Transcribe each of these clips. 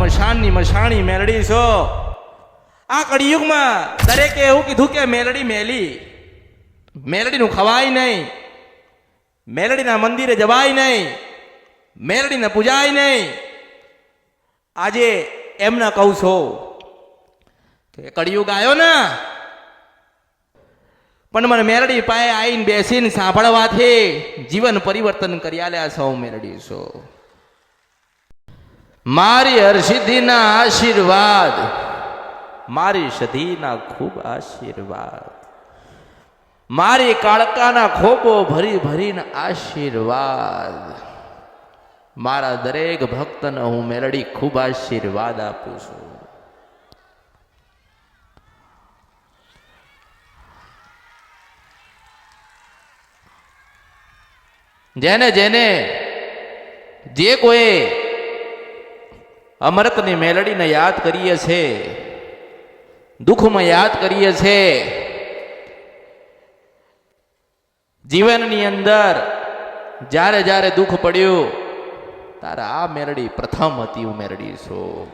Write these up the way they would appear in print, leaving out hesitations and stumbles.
મશાનની મશાણી મેલડી છો. આ કળિયુગમાં દરેકે એવું કીધું કે મેલડી મેલી, મેલડીનું ખવાય નહીં, મેલડીના મંદિરે જવાય નહીં, મેલડીને પૂજાય નહીં. આજે એમને કહું છો કે કળિયુગ આવ્યો ને, પણ મને મેલડી પાસે આવીને બેસીને સાંભળવાથી જીવન પરિવર્તન કરી આલ્યા છો. મેલડી છો મારી હરસિદ્ધિના આશીર્વાદ, મારી સધીના ખૂબ આશીર્વાદ, મારી કાળકાના ખોબો ભરી ભરીને આશીર્વાદ. મારા દરેક ભક્તને હું મેલડી ખૂબ આશીર્વાદ આપું છું. જેને જેને જે કોઈ અમૃતની મેલડીને યાદ કરીએ છે, દુઃખમાં યાદ કરીએ છે, જીવનની અંદર જ્યારે જ્યારે દુઃખ પડ્યું ત્યારે આ મેલડી પ્રથમ હતી. હું મેલડી છું.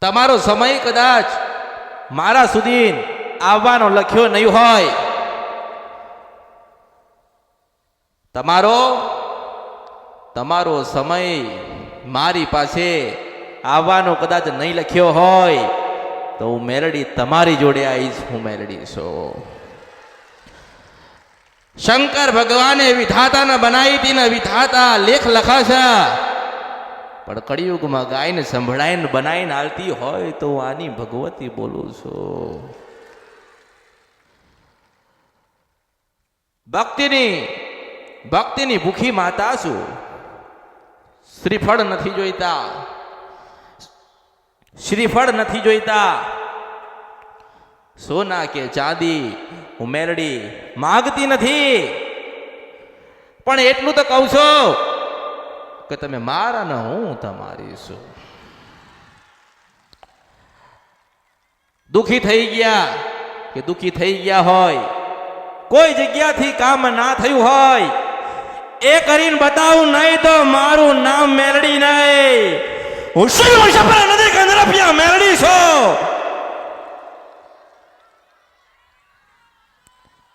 તમારો સમય કદાચ મારા સુધી આવવાનો લખ્યો નહીં હોય, તમારો સમય મારી પાસે આવવાનો કદાચ નહીં લખ્યો હોય તો હું મેલડી તમારી જોડે આવીશ. હું મેલડી છું. શંકર ભગવાને વિધાતાને બનાવી હતી ને વિધાતા લેખ લખાશે, પણ કળિયુગમાં ગાયને સંભળાઈને બનાવીને હાલતી હોય તો હું આની ભગવતી બોલું છું. ભક્તિની ભૂખી માતા છું. શ્રીફળ નથી જોઈતા, શ્રીફળ નથી જોઈતા, સોના કે ચાંદી હું મેલડી માગતી નથી. પણ એટલું તો કહું છું કે તમે મારા ને હું તમારી છું. દુખી થઈ ગયા કે દુખી થઈ ગયા હોય, કોઈ જગ્યાથી કામ ના થયું હોય, એ કરીને બતાવું નહીં તો મારું નામ મેલડી નહીં. હું નથી કંદરપિયા મેલડી છું.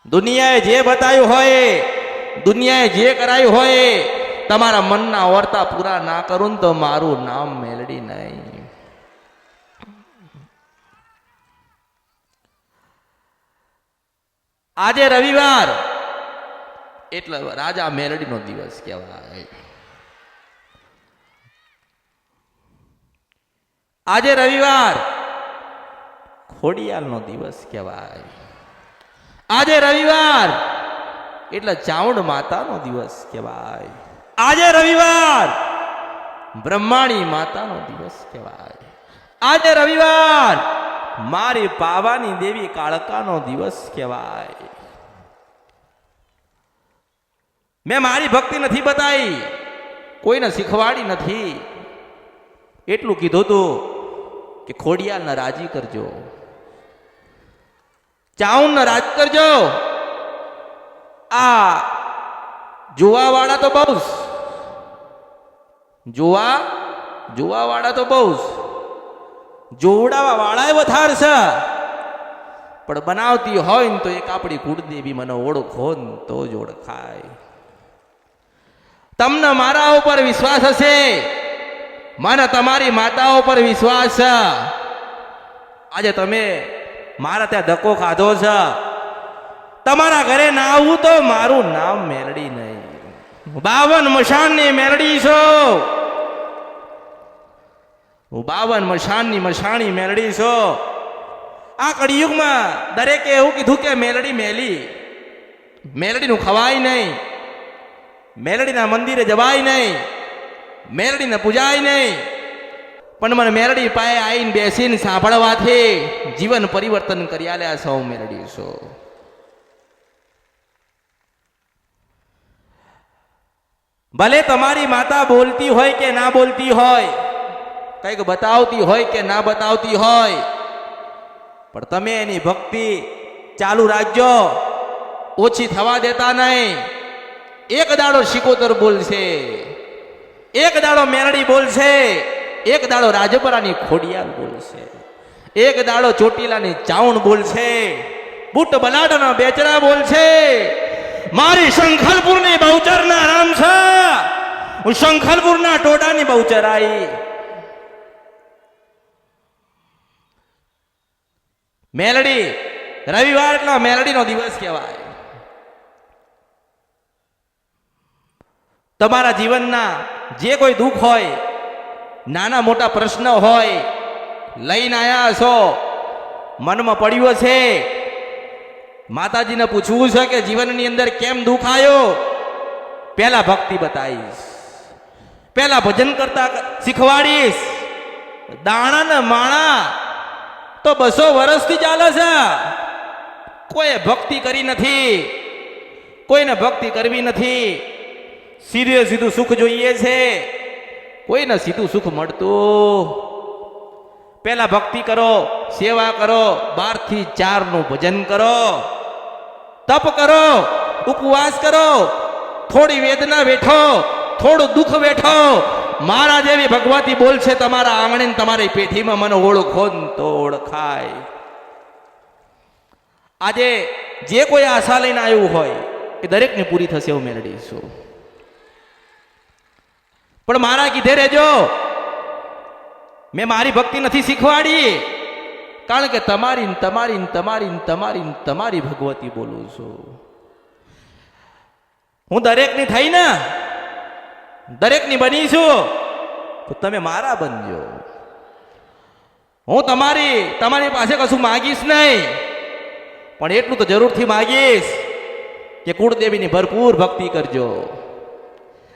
દુનિયાએ જે બતાવ્યું હોય, દુનિયાએ જે કરાયું હોય, તમારા મનના વર્તા પૂરા ના કરું તો મારું નામ મેલડી નહીં. આજે રવિવાર એટલે રાજા મેલડીનો દિવસ કહેવાય. આજે રવિવાર ખોડિયાલનો દિવસ કહેવાય. આજે રવિવાર એટલે ચાઉંડ માતાનો દિવસ કહેવાય. આજે રવિવાર બ્રહ્માણી માતાનો દિવસ કહેવાય. આજે રવિવાર મારી પાવાની દેવી કાળકાનો દિવસ કહેવાય. મેં મારી ભક્તિ નથી બતાવી, કોઈને શીખવાડી નથી. એટલું કીધું તું કે ખોડિયાલને રાજી કરજો, ચાઉંડને રાજી કરજો. આ જોવા વાળા તો બહુ, જોવા વાળા તો બહુ, જોવડાવા વાળા વધારે છે. પણ બનાવતી હોય ને તો એક આપણી કુળદેવી મને ઓળખો ને તો જ ઓળખાય. તમને મારા ઉપર વિશ્વાસ હશે, મને તમારી માતા ઉપર વિશ્વાસ છે. આજે તમે મારા ત્યાં ધક્કો ખાધો છે, તમારા ઘરે ના આવું તો મારું નામ મેલડી નહીં. 52 મશાનની મેલડી છો. હું 52 મશાનની મશાણી મેલડી છો. આ કળિયુગમાં દરેકે એવું કીધું કે મેલડી મેલી, મેલડીનું ખવાય નહીં, મેલડીના મંદિરે જવાય નહીં, મેલડીને પૂજાય નહીં. પણ મને મેલડી પાસે આવીને બેસીને સાંભળવાથી જીવન પરિવર્તન કરી આલ્યા છો. હું મેલડી છું. ભલે તમારી માતા બોલતી હોય કે ના બોલતી હોય, કંઈક બતાવતી હોય કે ના બતાવતી હોય, પણ તમે એની ભક્તિ ચાલુ રાખજો, ઓછી થવા દેતા નહીં. એક દાડો શિકોતર બોલશે, એક દાડો મેરડી બોલશે, એક દાડો રાજપરાની ખોડિયાલ બોલશે, એક દાડો ચોટીલાની ચાવણ બોલશે, બુટ બલાડના બેચરા બોલશે. મારી શંખલપુરની બહુચરના રામ છે, હું શંખલપુરના ટોડાની બહુચરાઈ. મેલડી રવિવાર એટલે મેલડીનો દિવસ કહેવાય. તમારા જીવનના જે કોઈ દુઃખ હોય, નાના મોટા પ્રશ્ન હોય, લઈને આયા છો, મનમાં પડ્યું છે, માતાજીને પૂછવું છે કે જીવનની અંદર કેમ દુઃખ આવ્યો, પહેલા ભક્તિ બતાવીશ, પહેલા ભજન કરતા શીખવાડીશ. દાણા ને માણા તો 200 વર્ષથી ચાલે છે, કોઈ ભક્તિ કરી નથી, કોઈને ભક્તિ કરવી નથી. સીધે સીધું સુખ જોઈએ છે, કોઈને સીધું સુખ મળતું. પહેલા ભક્તિ કરો, સેવા કરો, 12 થી 4 નું ભજન કરો, તપ કરો, ઉપવાસ કરો, થોડી વેદના વેઠો, થોડું દુઃખ વેઠો. મારા જેવી ભગવતી બોલશે તમારા આંગણે તમારી પેઢીમાં, મને ઓળખો તો ઓળખાય. આજે જે કોઈ આશા લઈને આવ્યું હોય એ દરેકને પૂરી થશે એવું મેળવીશું. પણ મારા કીધે રહેજો, મેં મારી ભક્તિ નથી શીખવાડી, કારણ કે તમારી તમારી તમારી તમારી તમારી ભગવતી બોલું છું. હું દરેકની થઈ ને, દરેકની બની છું, તો તમે મારા બનજો. હું તમારી પાસે કશું માગીશ નહીં, પણ એટલું તો જરૂરથી માગીશ કે કુળદેવીની ભરપૂર ભક્તિ કરજો.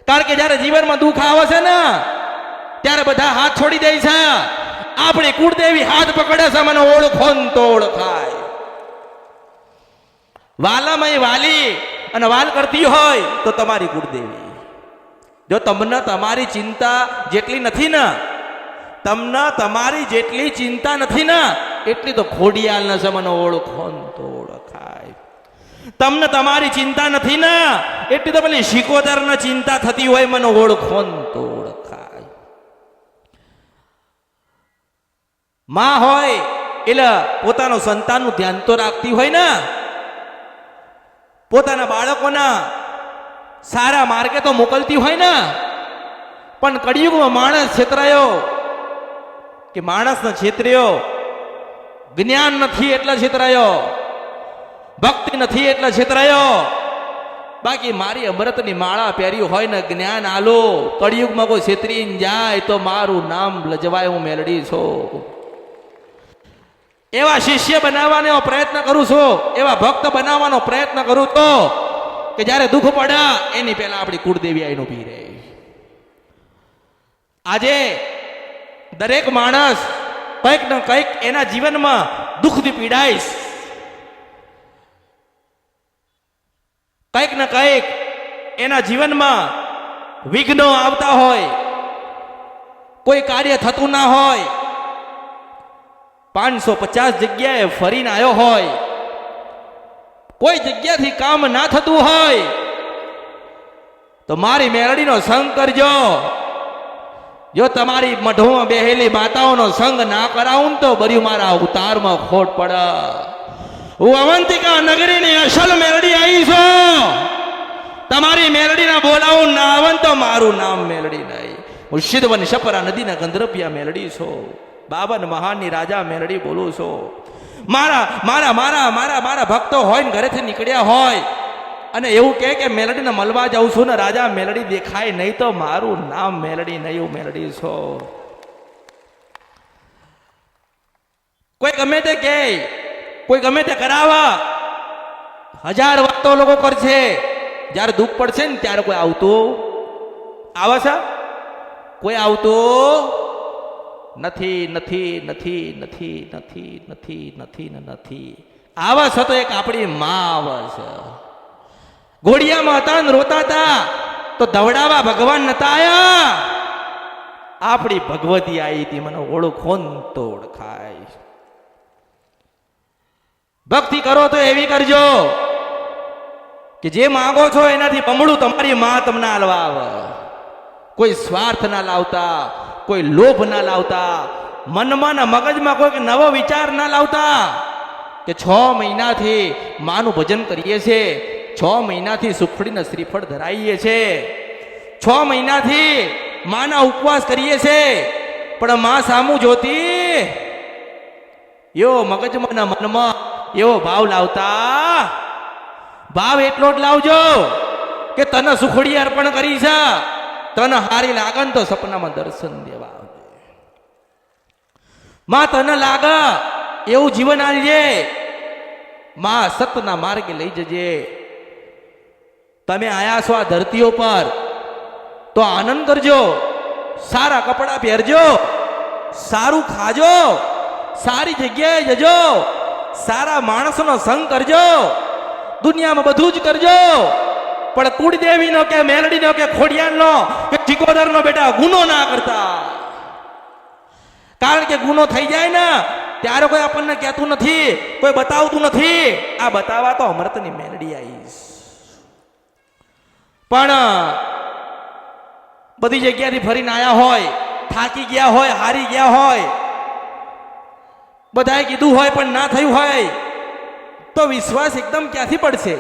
કારણ કે જ્યારે જીવનમાં દુઃખ આવે છે ને, ત્યારે બધા હાથ છોડી દે છે. આપણી કુળદેવી હાથ પકડે છે, મને ઓળખો તો ઓળખાય. વાલામાં વાલી અને વાલ કરતી હોય તો તમારી કુળદેવી. જો તમને તમારી ચિંતા જેટલી નથી ને, તમને તમારી જેટલી ચિંતા નથી ને, એટલી તો ખોડિયાલ ને છે, મને ઓળખો તો ઓળખાય. તમને તમારી ચિંતા નથી ને, એટલી તો પેલી શિકોતર ને ચિંતા થતી હોય, મને ઓળખો તો ઓળખાય. માં હોય એટલે પોતાનું સંતાનનું ધ્યાન તો રાખતી હોય ને, પોતાના બાળકોના સારા માર્ગે તો મોકલતી હોય ને. પણ કળિયુગમાં માણસ છેતરાયો કે માણસને છેતર્યો. જ્ઞાન નથી એટલે છેતરાયો, ભક્તિ નથી એટલે છેતરાયો. બાકી મારી અમૃતની માળા પહેરી હોય ને, જ્ઞાન આલો, કળિયુગમાં કોઈ છેતરીને જાય તો મારું નામ લજવાય, હું મેલડી છું. એવા શિષ્ય બનાવવાનો પ્રયત્ન કરું છું, એવા ભક્ત બનાવવાનો પ્રયત્ન કરું તો કે જ્યારે દુઃખ પડે એની પહેલા આપણી કુળદેવી આવીને ઊભી રહે. આજે દરેક માણસ કંઈક ને કંઈક એના જીવનમાં દુઃખથી પીડાઈશ, કંઈક ને કંઈક એના જીવનમાં વિઘ્નો આવતા હોય, કોઈ કાર્ય થતું ના હોય, 550 જગ્યાએ ફરીને આવ્યો હોય, કોઈ જગ્યાથી કામ ના થતું હોય, તો મારી મેલડીનો સંગ કરજો. જો તમારી મઢોમાં બેહેલી માતાઓનો સંગ ના કરાવું તો બર્યું મારા અવતારમાં ખોટ પડે. હું અવંતિકા નગરીની અસલ મેલડી આવી છું. તમારી મેલડીને બોલાવું ના આવન તો મારું નામ મેલડી નહીં. હું સિદ્ધવન શપરા નદીના ગંધર્પિયા મેલડી છું. 52 મહાનની રાજા મેલડી બોલું છું. મારા મારા મારા મારા મારા ભક્તો હોય ને ઘરેથી નીકળ્યા હોય અને એવું કે મેલડીને મળવા જાઉં છું ને, રાજા મેલડી દેખાય નહીં તો મારું નામ મેલડી નહીં, હું મેલડી છું. કોઈ ગમે તે કહે, કોઈ ગમે તે કરાવા, 1000 વાતો લોકો કરશે, જ્યારે દુઃખ પડશે ને ત્યારે કોઈ આવતું આવે છે? કોઈ આવતું નથી નથી નથી નથી નથી નથી નથી ને નથી. આવે છે તો એક આપણી માં આવે છે. ઘોડિયામાં હતા ને રોતા હતા તો દવડાવા ભગવાન નતા આયા, આપણી ભગવતી આવી હતી, મને ઓળખો તો ઓળખાય. ભક્તિ કરો તો એવી કરજો કે જે માંગો છો એનાથી બમણું તમારી માં તમને આલવા આવે. કોઈ સ્વાર્થ ના લાવતા, કોઈ લોભ ના લાવતા, મનમાં ને મગજમાં કોઈ નવો વિચાર ના લાવતા કે 6 મહિનાથી માનું ભજન કરીએ છીએ, 6 મહિનાથી સુખડીને શ્રીફળ ધરાઈએ છે, 6 મહિનાથી માના ઉપવાસ કરીએ છે, પણ માં સામું જોતી એવો મગજમાં ના મનમાં એવો ભાવ લાવતા. ભાવ એટલો જ લાવજો કે તને સુખડી અર્પણ કરી છે, તને હારી લાગન તો સપનામાં દર્શન દેવા આવજે. માં તને લાગે એવું જીવન આલજે, માં સતના માર્ગે લઈ જજે. તમે આયા છો આ ધરતીઓ પર તો આનંદ કરજો, સારા કપડા પહેરજો, સારું ખાજો, સારી જગ્યાએ જજો, સારા માણસોનો સંગ કરજો, દુનિયામાં બધું જ કરજો, પણ કુળદેવીનો કે મેલડીનો કે ખોડિયાલનો કે ચિકોદરનો બેટા ગુનો ના કરતા. કારણ કે ગુનો થઈ જાય ને ત્યારે કોઈ આપણને કહેતું નથી, કોઈ બતાવતું નથી. આ બતાવવા તો અમૃતની મેલડી આવીશ. પણ બધી જગ્યાથી ફરીને આયા હોય, થાકી ગયા હોય, હારી ગયા હોય, બધાએ કીધું હોય પણ ના થયું હોય તો વિશ્વાસ એકદમ ક્યાંથી પડશે?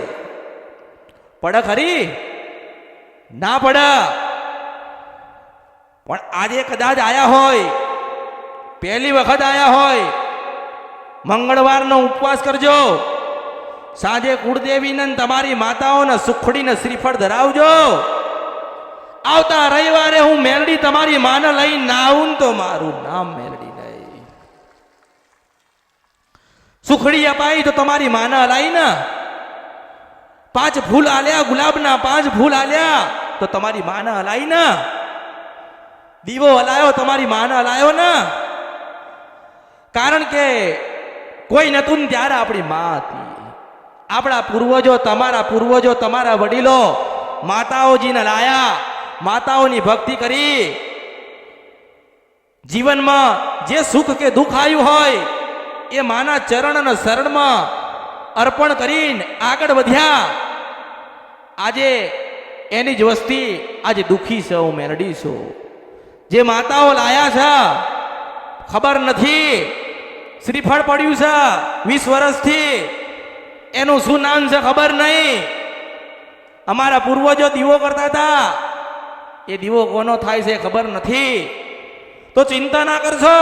પડે ખરી? ના પડે. પણ આજે કદાચ આયા હોય, પહેલી વખત આયા હોય, મંગળવારનો ઉપવાસ કરજો, સાંજે કુળદેવીને તમારી માતાઓને સુખડીને શ્રીફળ ધરાવજો. આવતા રવિવારે હું મેલડી તમારી માને લઈને ના આવું તો મારું નામ મેલડી નહીં. સુખડી અપાઈ તો તમારી માને હલાઈ ને, 5 ફૂલ આલ્યા ગુલાબના, 5 ફૂલ આલ્યા તો તમારી માને હલાઈ ને, દીવો હલાયો તમારી માને હલાયો ને. કારણ કે કોઈ નતું ને ત્યારે આપણી માં હતી. આપણા પૂર્વજો, તમારા પૂર્વજો, તમારા વડીલો માતાઓજીને લાયા, માતાઓની ભક્તિ કરી, જીવનમાં જે સુખ કે દુઃખ આવ્યું હોય એ માના ચરણ અને શરણમાં અર્પણ કરીને આગળ વધ્યા. આજે એની જ વસ્તી આજે દુઃખી છે, હું મેરડી છું. જે માતાઓ લાયા છે ખબર નથી, શ્રીફળ પડ્યું છે 20 વર્ષથી, એનું શું નામ છે ખબર નહીં. અમારા પૂર્વજો દીવો કરતા હતા, એ દીવો કોનો થાય છે ખબર નથી. તો ચિંતા ના કરશો,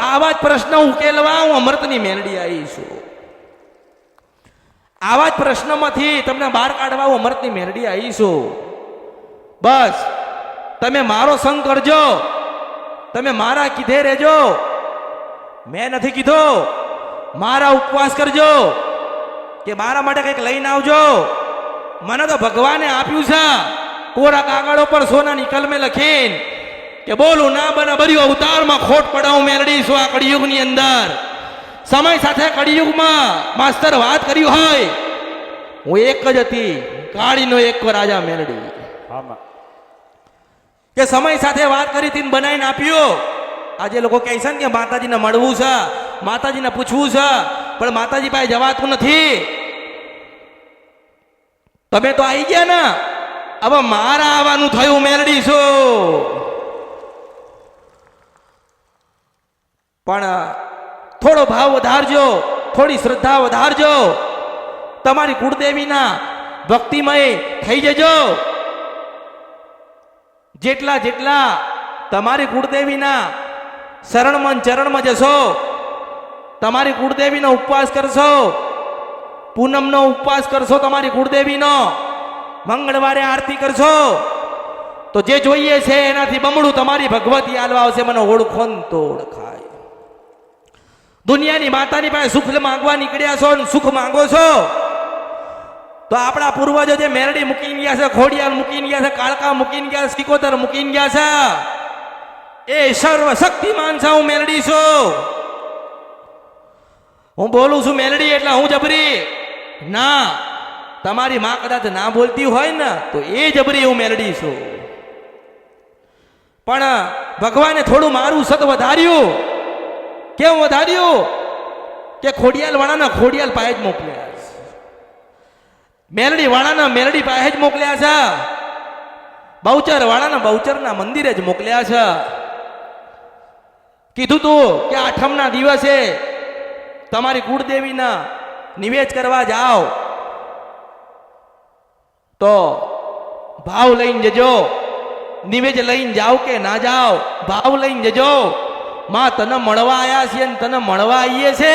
આવા જ પ્રશ્ન ઉકેલવા હું અમૃતની મેલડી આવી છું. આવા જ પ્રશ્નમાંથી તમને બહાર કાઢવા હું અમૃતની મેલડી આવી છું. બસ તમે મારો સંગ કરજો, તમે મારા કીધે રહેજો. મેં નથી કીધો મારા ઉપવાસ કરજો કે મારા માટે કંઈક લઈને આવજો. મને તો ભગવાને આપ્યું છે કોરા કાગળો પર સોનાની કલમે લખીને કે બોલું ના બને બર્યું અવતારમાં ખોટ પડાવું મેલડી છું. આ કળિયુગની અંદર સમય સાથે કળિયુગમાં માસ્તર વાત કર્યું હોય, હું એક જ હતી, કાળીનો એક રાજા મેલડી. કે સમય સાથે વાત કરી હતી, બનાવીને આપ્યો. આજે લોકો કહે છે ને કે માતાજીને મળવું છે, માતાજીને પૂછવું છે, પણ માતાજી પાસે જવાતું નથી. તમે તો આવી ગયા ને, હવે મારા આવવાનું થયું મેલડી છું. પણ થોડો ભાવ વધારજો, થોડી શ્રદ્ધા વધારજો, તમારી કુળદેવીના ભક્તિમય થઈ જજો. જેટલા જેટલા તમારી કુળદેવીના શરણમાં ચરણમાં જશો, તમારી કુળદેવીનો ઉપવાસ કરશો, પૂનમનો ઉપવાસ કરશો, તમારી કુળદેવીનો મંગળવારે આરતી કરશો, તો જે જોઈએ છે એનાથી બમણું તમારી ભગવતી આલવા આવશે. મને ઓળખો ને તો ઓળખાય. દુનિયાની માતાની પાસે સુખ માંગવા નીકળ્યા છો, સુખ માંગો છો, તો આપણા પૂર્વજો જે મેરડી મૂકીને ગયા છે, ખોડિયાલ મૂકીને ગયા છે, કાળકા મૂકીને ગયા છે, સિકોતર મૂકીને ગયા છે, એ સર્વ શક્તિમાન છે. હું મેલડી છું. હું બોલું છું મેલડી એટલે હું જબરી ના. તમારી માં કદાચ ના બોલતી હોય ને તો એ જબરી હું મેલડી છું. પણ ભગવાને થોડું મારું સત વધાર્યું. કેમ વધાર્યું? કે ખોડિયાલ વાળાના ખોડિયાલ પાસે જ મોકલ્યા. મેલડી વાળાના મેલડી પાસે જ મોકલ્યા છે, બહુચર વાળાના બહુચરના મંદિરે જ મોકલ્યા છે. કીધું તું કે આઠમના દિવસે તમારી કુળદેવીના નિવેદ કરવા જાઓ તો ભાવ લઈને જજો. નિવેદ લઈને જાઓ કે ના જાઓ, ભાવ લઈને જજો. માં તને મળવા આવ્યા છીએ ને તને મળવા આવીએ છે.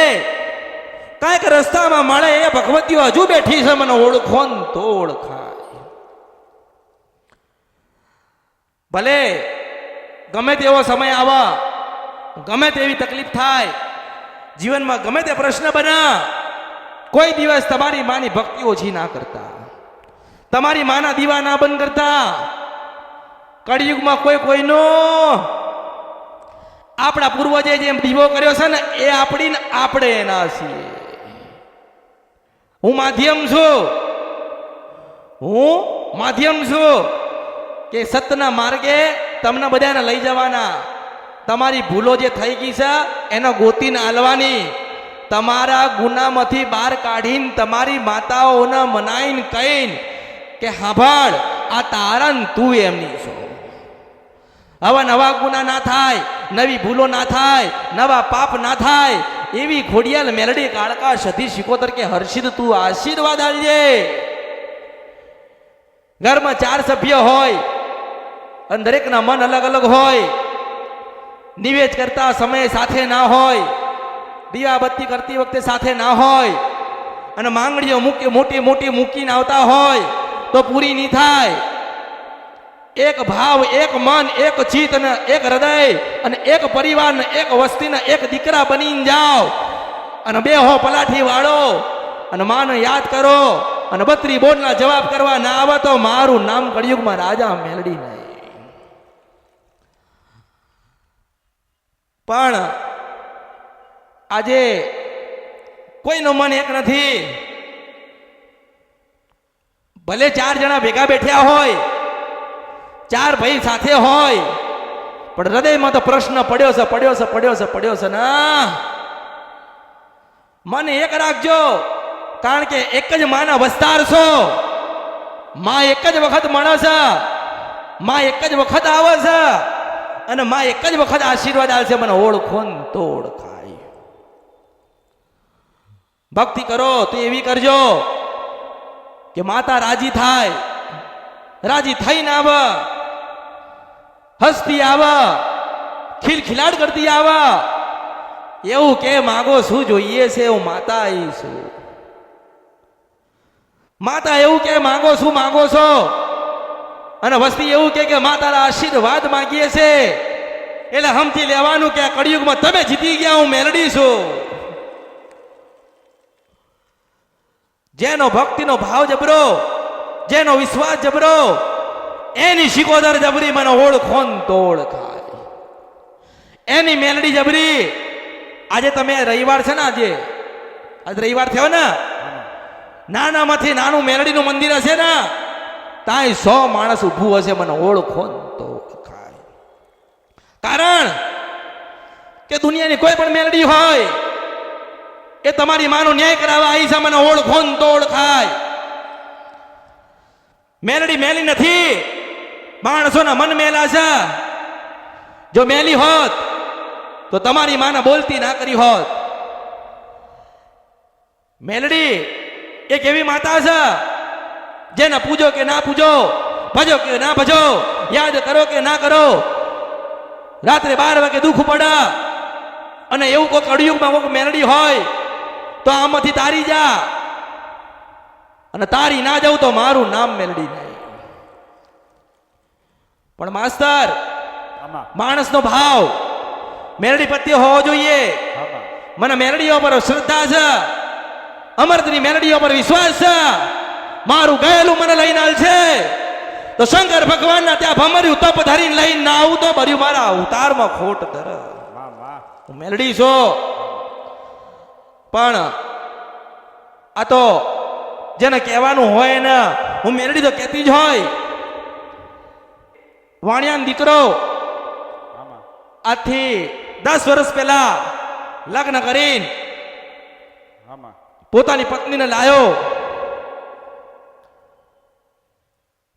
કાંઈક રસ્તામાં મળે એ ભગવતીઓ હજુ બેઠી છે, મને ઓળખો ને તો ઓળખાય. ભલે ગમે તેવો સમય આવે, ગમે તેવી તકલીફ થાય, જીવનમાં ગમે તે પ્રશ્ન બના, કોઈ દિવસ તમારી માની ભક્તિ ઓછી ના કરતા, તમારી માના દીવા ના બંધ કરતા. કળિયુગમાં કોઈ કોઈનો આપણા પૂર્વજે જેમ દીવો કર્યો છે ને એ આપણી આપણે એના છીએ. હું માધ્યમ છું કે સત્યના માર્ગે તમને બધાને લઈ જવાના. તમારી ભૂલો જે થઈ ગઈ છે એને ગોતીને આલવાની, તમારા ગુનામાંથી બહાર કાઢીને તમારી માતાઓને મનાઈને કહીને કે હાંભળ આ તારા ને તું એમની છો. આવા નવા ગુના ના થાય, નવી ભૂલો ના થાય, નવા પાપ ના થાય એવી ખોડિયાલ મેલડી કાળકા સધી શિકોતર કે હર્ષિદ તું આશીર્વાદ આલજે. ઘરમાં 4 સભ્ય હોય અને દરેકના મન અલગ અલગ હોય, નિવેદ કરતા સમયે સાથે ના હોય, દીવાબત્તી કરતી વખતે સાથે ના હોય, અને માંગણીઓ મોટી મોટી મૂકીને આવતા હોય તો પૂરી નહીં થાય. એક ભાવ, એક મન, એક ચિત્ત અને એક હૃદય અને એક પરિવાર ને એક વસ્તીના એક દીકરા બનીને જાઓ અને બેહો પલાઠી વાળો અને માને યાદ કરો અને 32 બોલના જવાબ કરવા ના આવે તો મારું નામ કળિયુગમાં રાજા મેલડી નહીં. પણ આજે કોઈનું મન એક નથી. ભલે 4 જણા ભેગા બેઠ્યા હોય, 4 ભાઈ સાથે હોય, પણ હૃદયમાં તો પ્રશ્ન પડ્યો છે ના. મન એક રાખજો, કારણ કે એક જ માના વસ્તાર છો. માં એક જ વખત મળે છે, માં એક જ વખત આવે છે અને માં એક જ વખત આશીર્વાદ આલશે. મને ઓળખો ને તો ઓળખાય. ભક્તિ કરો તો એવી કરજો કે માતા રાજી થાય, રાજી થઈને આવે, હસતી આવે, ખિલખિલાટ કરતી આવે, એવું કે માગો શું જોઈએ છે હું માતા આવી છું. માતા એવું કે માગો શું માગો છો, અને વસ્તી એવું કે માતાના આશીર્વાદ માંગીએ છે. એટલે સમજી લેવાનું કે આ કળિયુગમાં તમે જીતી ગયા, હું મેલડી છું. જેનો ભક્તિનો ભાવ જબરો, જેનો વિશ્વાસ જબરો, એની શિકોદર જબરી. મને ઓળખો ને તો ઓળખાય. એની મેલડી જબરી. આજે તમે રવિવાર છે ને, આજે રવિવાર થયો ને, નાનામાંથી નાનું મેલડીનું મંદિર હશે ને, તાય 100 માણસ ઊભું હશે. મને ઓળખો ને તો ઓળખાય. કારણ કે દુનિયાની કોઈ પણ મેલડી હોય એ તમારી માનો ન્યાય કરાવવા આવી છે. મને ઓળખો ને તો ઓળખાય. મેલડી મેલી નથી, માણસોના મન મેલા છે. જો મેલી હોત તો તમારી માને બોલતી ના કરી હોત. મેલડી એક એવી માતા છે જેને પૂજો કે ના પૂજો, ભજો કે ના ભજો, યાદ કરો કે ના કરો, રાત્રે 12 વાગે દુઃખ પડે અને એવું કોઈ કળિયુગમાં કોઈ મેલડી હોય તો આમાંથી તારી જા, અને તારી ના જાઉં તો મારું નામ મેલડી નહીં. પણ માસ્તર, માણસનો ભાવ મેલડી પ્રત્યે હોવો જોઈએ. મને મેલડીઓ પર શ્રદ્ધા છે, અમરતની મેલડીઓ પર વિશ્વાસ છે. મારું ગયેલું મને લઈને આલ છે તો શંકર ભગવાનના ત્યાં ભમર્યું તપ ધરીને લઈને ના આવું તો ભર્યું મારા અવતારમાં ખોટ ધર. હું મેલડી છું. પણ આ તો જેને કહેવાનું હોય ને, હું મેલડી તો કહેતી જ હોય. વાણિયાનો દીકરો આજથી 10 વર્ષ પહેલા લગ્ન કરીને પોતાની પત્નીને લાયો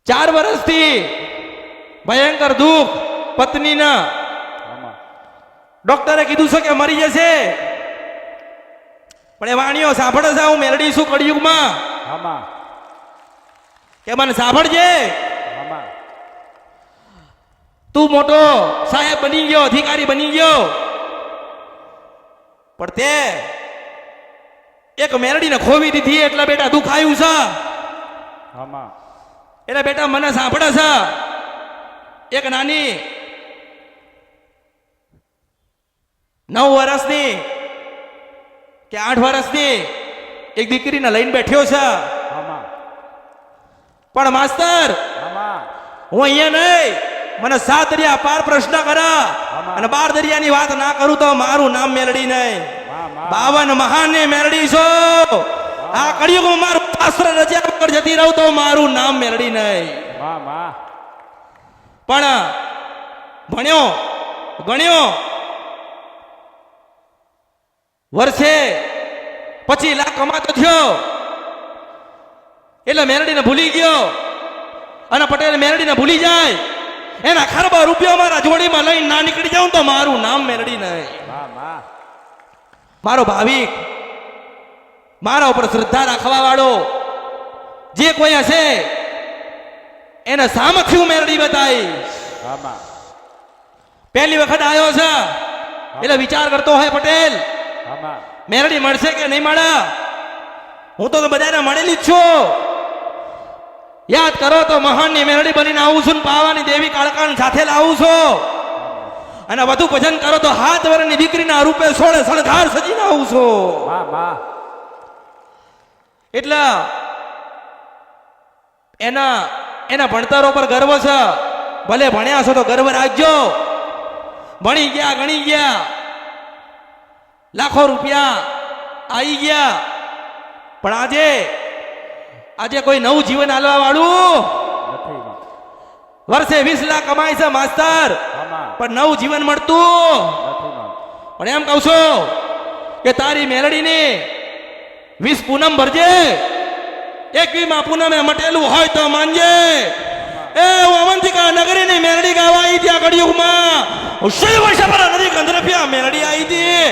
4 વર્ષથી ભયંકર દુઃખ પત્નીના આમાં ડોક્ટરે કીધું છે કે મરી જશે, પણ એ વાણીઓ સાંભળે છે હું મેલડી છું કળિયુગમાં આમાં કે મને સાંભળજે, આમાં તું મોટો સાહેબ બની ગયો, અધિકારી બની ગયો, પણ તે એક મેલડીને ખોવી દીધી એટલે બેટા દુઃખ આવ્યું છે, આમાં એટલે બેટા મને સાંભળે છે. એક નાની 9 વર્ષની કે 8 વર્ષની એક દીકરીને લઈને બેઠ્યો છે, આમાં પણ માસ્તર આમાં હું અહીંયા નહીં, મને 7 દરિયા પાર પ્રશ્ન કરા અને 12 દરિયાની વાત ના કરું તો મારું નામ મેલડી નહીં. માં 52 મહાનની મેલડી છો. આ કળિયુગમાં મારું શાસ્ત્ર રચ્યા વગર જતી રહું તો મારું નામ મેલડી નહીં. માં પણ ભણ્યો ગણ્યો વર્ષે 25 લાખ કમાતો થયો એટલે મેલડીને ભૂલી ગયો, અને પટેલ મેલડીને ભૂલી જાય એના ખરબા રૂપિયા મારા જોડીમાં લઈને ના નીકળી જાઉં તો મારું નામ મેલડી નહીં. માં મારો ભાવિક, મારા ઉપર શ્રદ્ધા રાખવા વાળો જે કોઈ હશે એને સામથી હું મેલડી બતાવીશ. આમાં પહેલી વખત આવ્યો છે એટલે વિચાર કરતો હોય પટેલ આમાં મેલડી મળશે કે નહીં મળે. હું તો બધાને મળેલી જ છું. યાદ કરો તો મહાનની મેલડી બનીને આવું છું, ને પાવાની દેવી કાળકાણ સાથે લાવું છું, અને વધુ ભજન કરો તો 7 વર્ષની દીકરીના રૂપે સોળે શણગાર સજીને આવું છું. માં એટલે એના ભણતરો પર ગર્વ છે. ભલે ભણ્યા છો તો ગર્વ રાખજો. ભણી ગયા, ગણી ગયા, લાખો રૂપિયા આવી ગયા, પણ આજે કોઈ નવું જીવન આલવા વાળું નથી માં વર્ષે 20 લાખ કમાય છે માસ્તર, આમાં પણ નવું જીવન મળતું નથી માં પણ એમ કહું છું કે તારી મેલડીની 20 પૂનમ ભરજે, 21માં પૂનમે મટેલું હોય તો માનજે. એ અવંતિકા નગરીની મેલડી ગાવા આવી ત્યાં કળિયુગમાં શિવ શબર નદી ગંધર્ભ્યા મેલડી આવી હતી.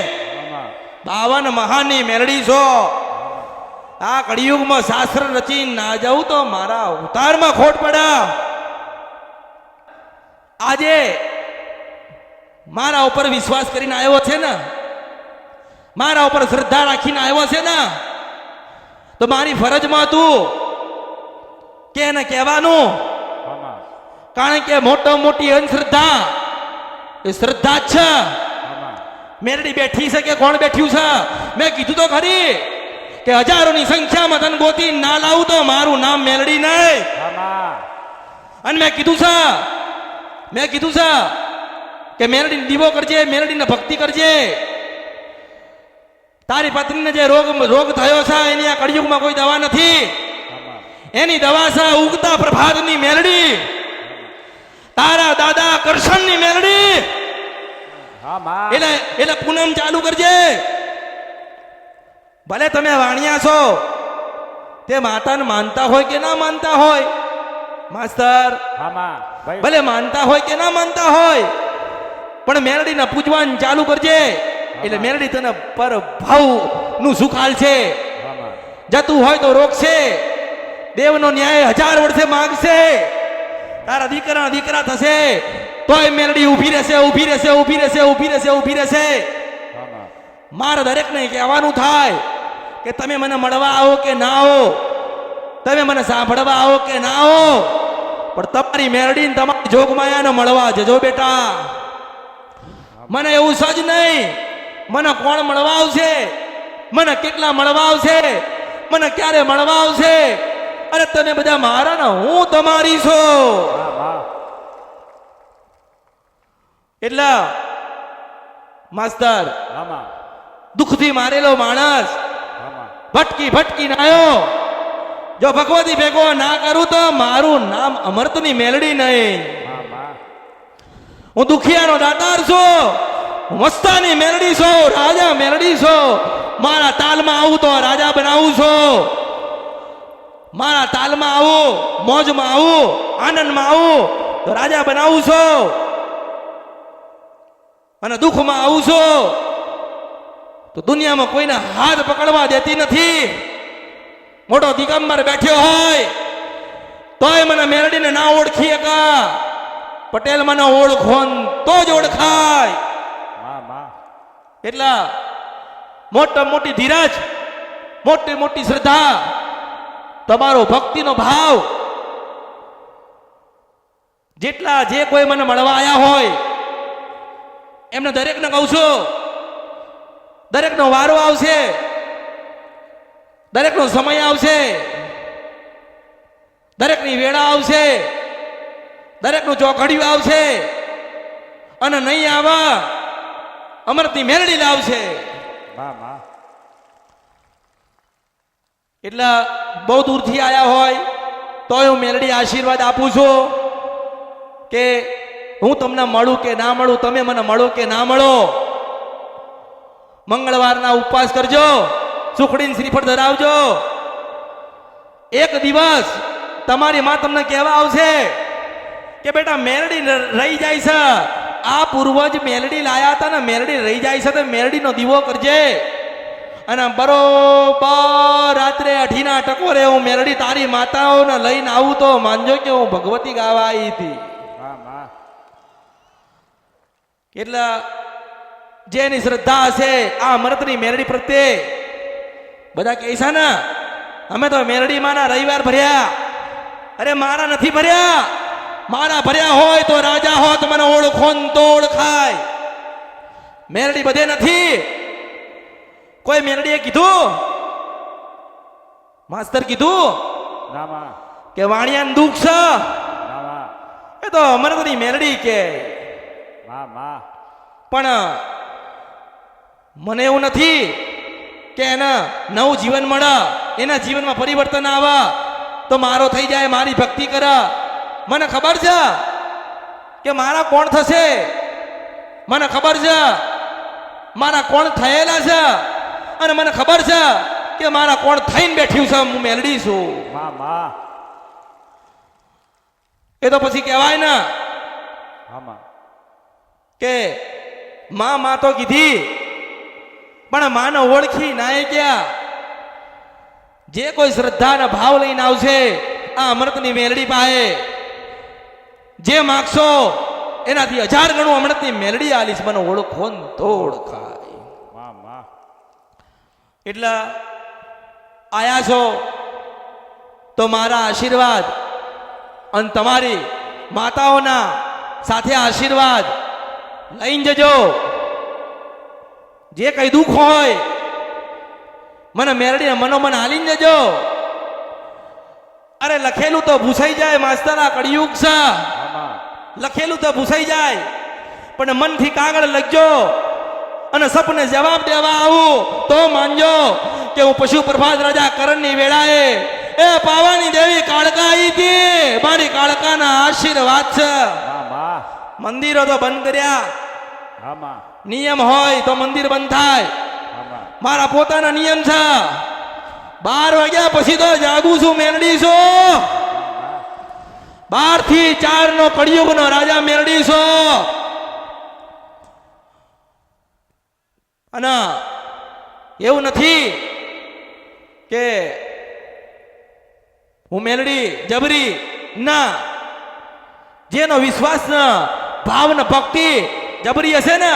આમાં 52 મહાનની મેલડી છો. આ કળિયુગમાં શાસ્ત્ર રચી ના જાઉં તો મારા અવતારમાં ખોટ પડે. આજે મારા ઉપર વિશ્વાસ કરીને આવ્યો છે ને, મારા ઉપર શ્રદ્ધા રાખીને આવ્યો છે ને, તો મારી ફરજમાં તું કે એને કહેવાનું, આમાં કારણ કે મોટી અંધશ્રદ્ધા એ શ્રદ્ધા જ છે. આમાં મેરડી બેઠી છે કે કોણ બેઠ્યું છે? મેં કીધું તો ખરી કે હજારોની સંખ્યામાં તને ગોતી ના લાવું તો મારું નામ મેલડી નહીં. આમાં અને મેં કીધું છે કે મેલડીને દીવો કરજે, મેલડીને ભક્તિ કરજે. તારી પત્નીને જે રોગ થયો છે એની આ કળિયુગમાં કોઈ દવા નથી. આમાં એની દવા છે ઉગતા પ્રભાતની મેલડી, તારા દાદા કરશનની મેલડી. આમાં એટલે પૂનમ ચાલુ કરજે. ભલે તમે વાણિયા છો, તે માતાને માનતા હોય કે ના માનતા હોય માસ્તર, આમાં ભાઈ ભલે માનતા હોય કે ના માનતા હોય, પણ મેલડીને પૂજવાનું ચાલુ કરજે. એટલે મેલડી તને પર ભાવ નું સુખાલ છે. આમાં જતું હોય તો રોકશે, દેવનો ન્યાય 1000 વર્ષે માંગશે. તારા દીકરા થશે તોય મેલડી ઊભી રહેશે, ઊભી રહેશે, ઊભી રહેશે, ઊભી રહેશે, ઊભી રહેશે. આમાં મારે દરેકને કહેવાનું થાય કે તમે મને મળવા આવો કે ના આવો, તમે મને સાંભળવા આવો કે ના આવો, પણ તમારી મેરડીને તમારી જોગમાયાને મળવા જજો બેટા. મને એવું સજ નહીં મને કોણ મળવા આવશે, મને કેટલા મળવા આવશે, મને ક્યારે મળવા આવશે. અરે તમે બધા મારા ને હું તમારી છું. આમાં એટલે માસ્તર, આમાં દુઃખથી મારેલો માણસ આમાં ભટકી આવ્યો. જો ભગવતી ભેગો ના કરું તો મારું નામ અમૃતની મેલડી નહીં. આમાં હું દુખિયાનો દાતાર છું, મસ્તાની મેલડી છું, રાજા મેલડી છું. મારા તાલમાં આવું તો રાજા બનાવું છું. મારા તાલમાં આવું, મોજમાં આવું, આનંદમાં આવું તો રાજા બનાવું છો, અને દુઃખમાં આવું છો તો દુનિયામાં કોઈને હાથ પકડવા દેતી નથી. મોટો દિગંબર બેઠ્યો હોય તોય મને મેરડીને ના ઓળખી એકા. પટેલ મને ઓળખો તો જ ઓળખાય. માં માં એટલા મોટા મોટી ધીરજ, મોટી મોટી શ્રદ્ધા, તમારો ભક્તિનો ભાવ, જેટલા જે કોઈ મને મળવા આવ્યા હોય એમને દરેકને કહું છું, દરેકનો વારો આવશે, દરેકનો સમય આવશે, દરેકની વેળા આવશે, દરેકનું ચોઘડિયું આવશે, અને નહીં આવા અમૃતની મેરડી લાવશે. માં માં એટલે બહુ દૂરથી આવ્યા હોય તો હું મેરડી આશીર્વાદ આપું છું કે હું તમને મળું કે ના મળું, તમે મને મળો કે ના મળો, મંગળવારના ઉપવાસ કરજો, સુખડીને શ્રીફળ ધરાવજો. એક દિવસ તમારી માં તમને કહેવા આવશે કે બેટા મેરડી રહી જાય છે, આ પૂર્વજ મેલડી લાયા હતા ને મેલડી રહી જાય છે તો મેલડીનો દીવો કરજે. અને બરોબર રાત્રે 8ના ટકોરે હું મેલડી તારી માતાઓને લઈને આવું તો માનજો કે હું ભગવતી ગાવા આવી હતી. માં માં એટલે જેની શ્રદ્ધા હશે આ અમૃતની મેલડી પ્રત્યે, બધા કહે છે ને અમે તો મેલડી માના રવિવાર ભર્યા. અરે મારા નથી ભર્યા, મારા ભર્યા હોય તો રાજા હોત મને ઓળખો ને તો ઓળખાય. મેરડી બધે નથી. કોઈ મેરડીએ કીધું, માસ્તર કીધું ના માં કે વાણિયાને દુઃખ છે, ના માં એ તો અમરતની મેરડી કે. માં માં પણ મને એવું નથી કે એને નવું જીવન મળે, એના જીવનમાં પરિવર્તન આવે તો મારો થઈ જાય, મારી ભક્તિ કરે. મને ખબર છે કે મારા કોણ થશે, મને ખબર છે મારા કોણ થયેલા છે, અને મને ખબર છે કે મારા કોણ થઈને બેઠ્યું છે. હું મેલડી છું. માં માં એ તો પછી કહેવાય ને હા માં કે માં તો કીધી પણ માને ઓળખી નાય ક્યાં. જે કોઈ શ્રદ્ધાના ભાવ લઈને આવશે આ અમૃતની મેલડી પાસે, જે માગશો એનાથી 1000 ગણું અમૃતની મેલડી આલીશ. મને ઓળખો ને તો ઓળખાય. માં માં એટલે આયા છો તો મારા આશીર્વાદ અને તમારી માતાઓના સાથે આશીર્વાદ લઈને જજો. જે કઈ દુઃખ હોય મને મેરડીને મનોમન હાલીને જજો. અરે લખેલું તો ભૂસાઈ જાય માસ્તર, આ કળિયુગ છે. હા માં લખેલું તો ભૂસાઈ જાય પણ મનથી કાગળ લખજો અને સપને જવાબ દેવા આવું તો માનજો કે હું પશુ પ્રભાત રાજા કરણની વેળાએ એ પાવાની દેવી કાળકા આવી હતી. મારી કાળકાના આશીર્વાદ છે. માં માં મંદિરો તો બંધ કર્યા, હા માં નિયમ હોય તો મંદિર બંધ થાય. હા માં મારા પોતાના નિયમ છે. 12 વાગ્યા પછી તો જાગું છું, મેરડી છું. 12 થી 4 નો કળિયુગનો રાજા મેરડી છું. અને એવું નથી કે હું મેલડી જબરી ના. જેનો વિશ્વાસ ને ભાવ ને ભક્તિ જબરી હશે ને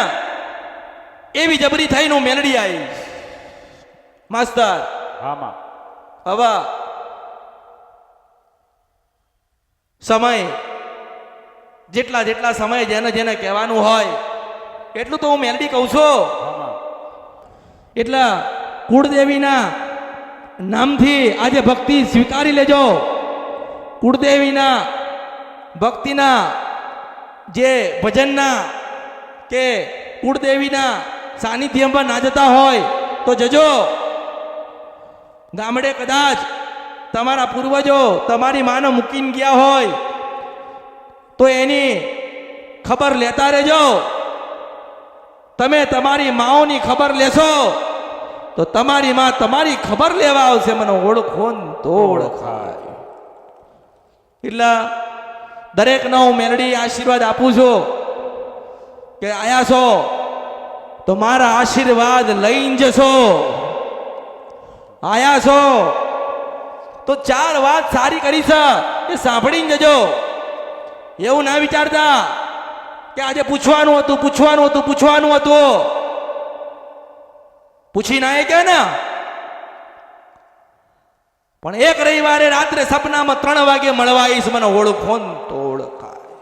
એવી જબરી થઈને હું મેલડી આવીશ. માસ્તર હા માં હવે સમય જેટલા જેટલા સમય જેને જેને કહેવાનું હોય એટલું તો હું મેલડી કહું છું. હા માં એટલે કુળદેવીના નામથી આજે ભક્તિ સ્વીકારી લેજો. કુળદેવીના ભક્તિના જે ભજનના કે કુળદેવીના સાનિધ્યમાં ના જતા હોય તો જજો. ગામડે કદાચ તમારા પૂર્વજો તમારી માને મૂકીને ગયા હોય તો એની ખબર લેતા રહેજો. તમે તમારી માઓની ખબર લેશો તો તમારી માં તમારી ખબર લેવા આવશે, મને ઓળખો ને તો ઓળખાય. એટલે દરેકને હું મેલડી આશીર્વાદ આપું છું કે આયા છો તો મારા આશીર્વાદ લઈને જશો. આયા છો તો 4 વાત સારી કરી છે એ સાંભળીને જજો. એવું ના વિચારતા કે આજે પૂછવાનું હતું પૂછી ના કે ને. પણ એક રવિવારે રાત્રે સપનામાં 3 વાગે મળવા આવીશ, મને ઓળખો ને તો ઓળખાય.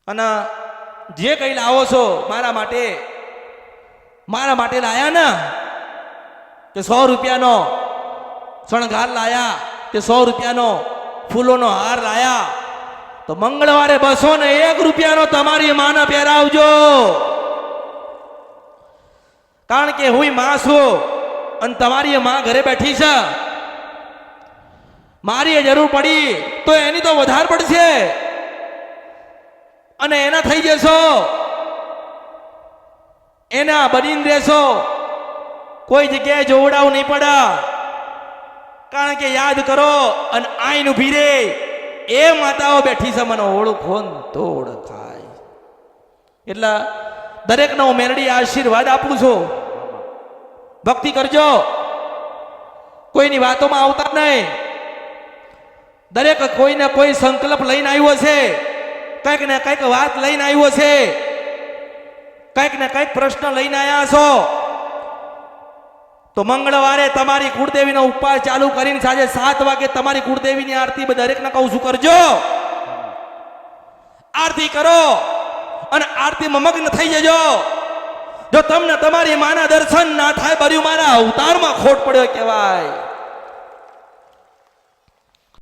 અને જે કઈ લાવો છો મારા માટે લાયા ને કે 100 રૂપિયાનો શણગાર લાયા કે 100 રૂપિયાનો ફૂલોનો હાર લાયા, તો મંગળવારે 201 રૂપિયાનો તમારી માને પહેરાવજો. કારણ કે હું માં છું અને તમારી માં ઘરે બેઠી છે. મારી જરૂર પડી તો એની તો વધારે પડશે અને એના થઈ જશો, એના બનીને રહેશો. કોઈ જગ્યાએ જોવડાવું નહીં પડે. કારણ કે યાદ કરો અને આઈન ઉભી રે એ માતાઓ બેઠી છે, મને ઓળખો ને તો ઓળખાય. એટલે દરેકને હું મેલડી આશીર્વાદ આપું છું. ભક્તિ કરજો, કોઈની વાતોમાં આવતા નહીં. દરેક કોઈને કોઈ સંકલ્પ લઈને આવ્યો છે, કંઈક ને કંઈક વાત લઈને આવ્યો છે, કંઈક ને કંઈક પ્રશ્ન લઈને આવ્યા છો. તો મંગળવારે તમારી કુળદેવીનો ઉપવાસ ચાલુ કરીને સાંજે 7 વાગે તમારી કુળદેવીની આરતી દરેકને કહું છું કરજો. આરતી કરો અને આરતીમાં મગ્ન થઈ જજો. જો તમને તમારી માના દર્શન ના થાય, બર્યું મારા અવતારમાં ખોટ પડ્યો કહેવાય.